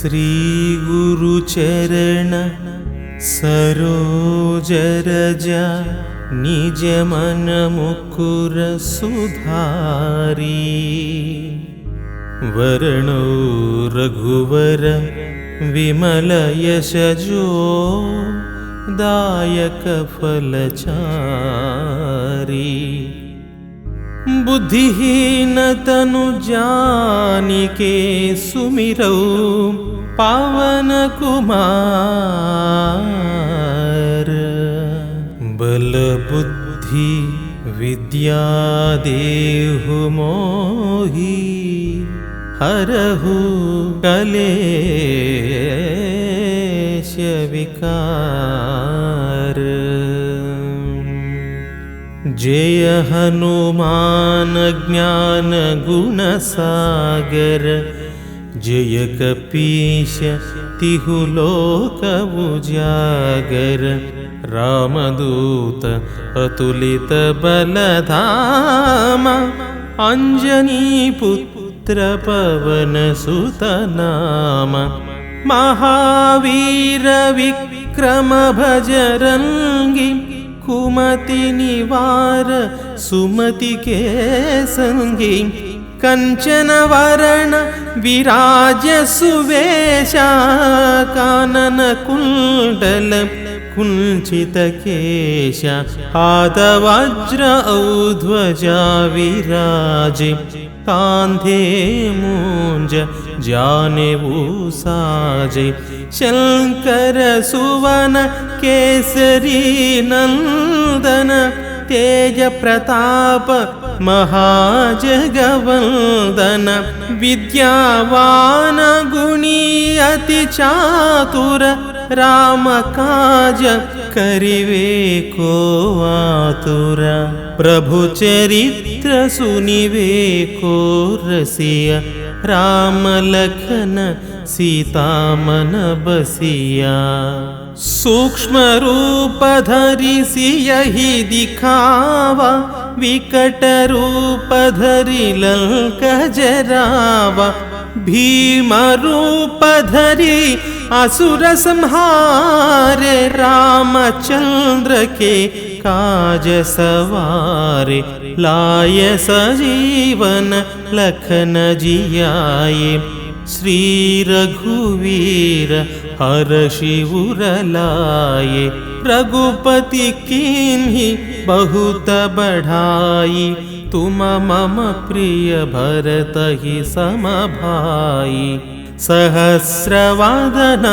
श्री गुरुचरण सरोजरज निज मन मुकुर सुधारी। वर्णो रघुवर विमल यशजो दायक फलचारी। बुद्धिहीन तनु जानिके सुमिरौ पावन कुमार। बल बुद्धि विद्या देहु मोहि हरहु कलेश विकार। जय हनुमान ज्ञान गुण सागर। जय कपीश तिहु लोक उजागर। रामदूत अतुलित बलधामा। अंजनी पुत्र पवन सुत नामा। महावीर विक्रम भजरंगी। कुमति निवार सुमति के संगी। कंचन वरण विराज सुवेशा। कानन कुंडल कुंचित केश। पादवज्र औध्वजा विराजे। कांधे मूंज जानेऊ साजे। शंकर सुवन केसरी नंदन। तेज प्रताप महाजगवंदन। विद्यावान गुणी अति चातुर। राम काज करिवे को आतुर। प्रभु चरित्र सुनिवे को रसिया। राम लखन सीता मन बसिया। सूक्ष्म रूप धरि सियहि दिखावा। विकट रूप धरि लंक जरावा। भीम रूप धरि असुर संहारे। रामचंद्र के काज सवारे। लाय सजीवन लखन जियाए। श्री रघुवीर हर्षि उर लाए। रघुपति कीन्हि बहुत बढ़ाई। तुम मम प्रिय भरतहि सम भाई। सहस्रवदन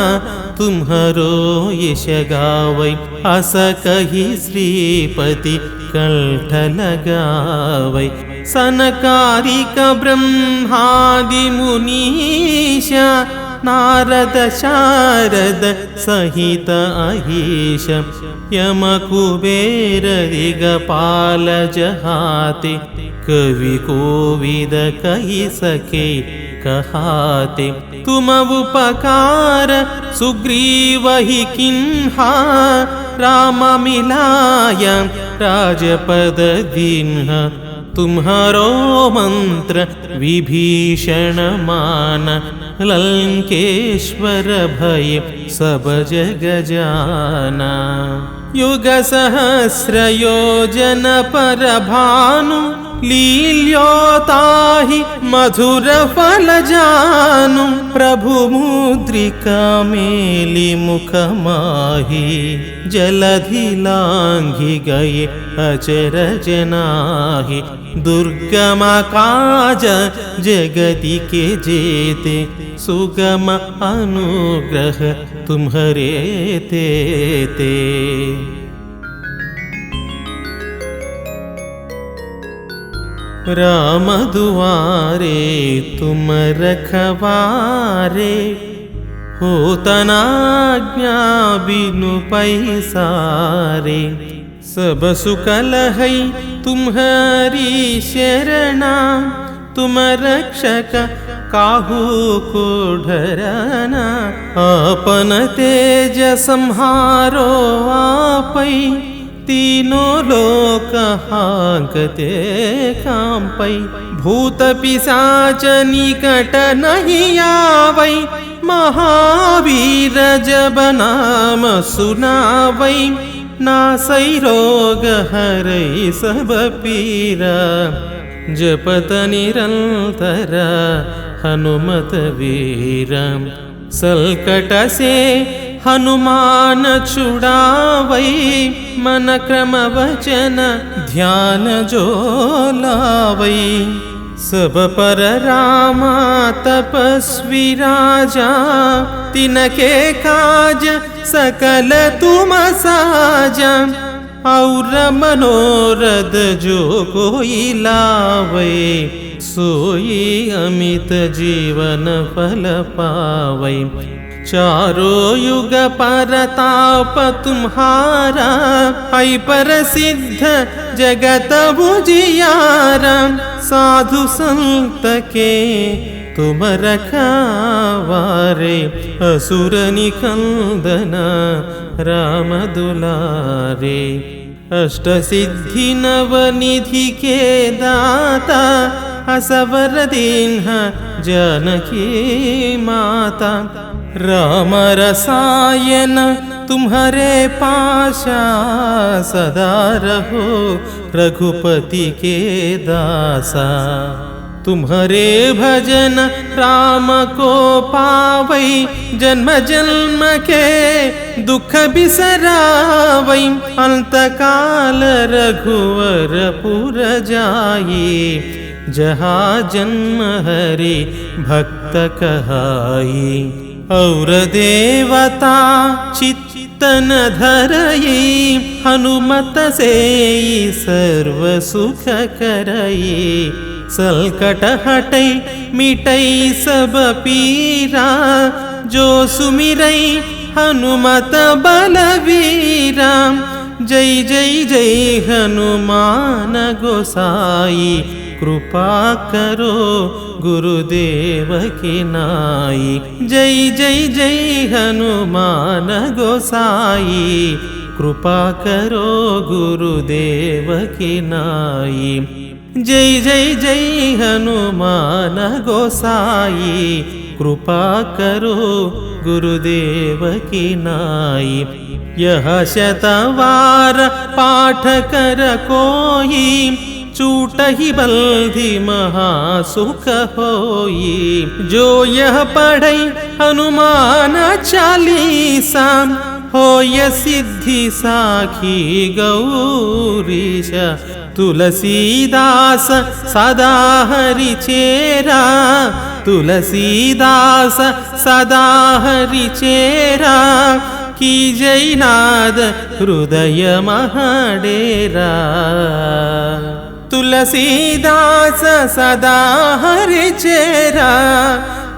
तुम्हरो यश गावै। अस कहि श्रीपति कंठ लगावै। सनकादिक ब्रह्मादि मुनीश। नारद शारद सहित अहीश। यम कुबेर दिगपाल जहाते। कवि कोविद कहि सके कहाते। तुम उपकार सुग्रीवहि किन्हा। राम मिलाय राजपद दीन्हा। तुम्हारो मंत्र विभीषण मान। लंकेश्वर भय सब जग जाना। युग सहस्र योजन पर भानु। लील्योताहि मधुर फल जानु। प्रभु मुद्रिका मेली मुख माही। जलधि लांघि गए अचरज नाहि। दुर्गम काज जगति के जेते। सुगम अनुग्रह तुम्हरे तेते। राम दुआरे तुम रखवारे। होत न आज्ञा बिनु पैसारे। सब सुकल है तुम्हारी शरणा। तुम रक्षक काहू को डरना। अपन तेज संहारो आपै। तीनों लोक हांकते कांपै। भूत पिशाच निकट नहीं आवै। महावीर जब नाम सुनावै नासै रोग हरै सब पीरा जपत निरंतर हनुमत वीर संकट से हनुमान छुड़ावै मन क्रम वचन ध्यान जो लावै सब पर रामा तपस्वी राजा तिनके काज सकल तुम साजा और मनोरथ जो कोई लावै सोई अमित जीवन फल पावै चारों युग परताप तुम्हारा है प्रसिद्ध जगत बुझियारा साधु संत के तुम रखवारे असुर निकंदन राम दुलारे अष्ट सिद्धि नवनिधि के दाता असवर दीन्ह जानकी माता राम रसायन तुम्हारे पाशा सदा रहो रघुपति के दासा तुम्हारे भजन राम को पावै जन्म जन्म के दुख बिसरावै अंत काल रघुवर पुर जाई जहाँ जन्म हरि भक्त कहाई और देवता चित्तन धरई हनुमत से सर्व सुख करई संकट हटई मिटई सब पीरा जो सुमिरई हनुमत बलवीरा जय जय जय हनुमान गोसाई कृपा करो गुरुदेव की नाई जय जय जय हनुमान गोसाई कृपा करो गुरुदेव की नाई जय जय जय हनुमान गोसाई कृपा करो गुरुदेव की नाई यह शतवार पाठ कर कोई छूट ही बल्धि महासुख होई जो यह पढ़ई हनुमान चालीसा होय सिद्धि साखी गौरीश तुलसीदास सदा हरि चेरा तुलसीदास सदा हरि चेरा की जयनाद हृदय महडेरा तुलसीदास सदा हरि चेरा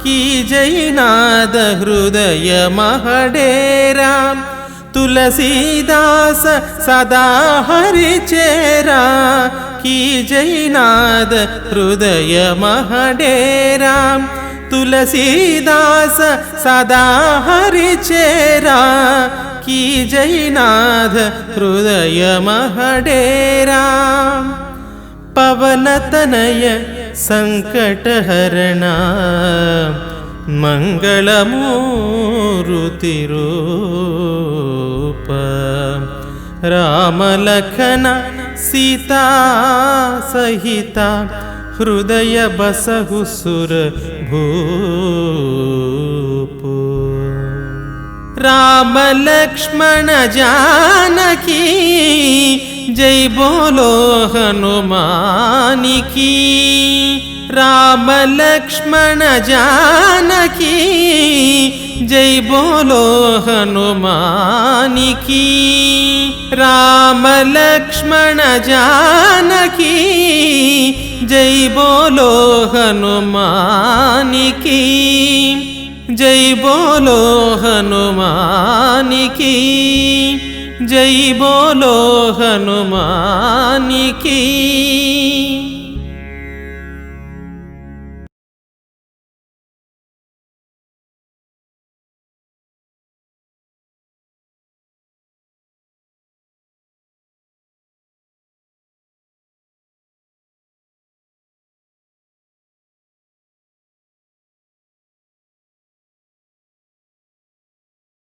की जयनाद हृदय महडेरा तुलसीदास सदा हरि चेरा की जयनाद हृदय महडेरा तुलसीदास सदा हरि चेरा की जयनाद हृदय महडेरा पवन तनय संकट हरणा मंगलमूर्ति रूप राम लखन सीता सहिता हृदय बसहु सुर भूप राम लक्ष्मण जानकी जय बोलो हनुमान की राम लक्ष्मण जानकी जय बोलो हनुमान की राम लक्ष्मण जानकी जय बोलो हनुमान की जय बोलो हनुमान की जय बोलो हनुमान की।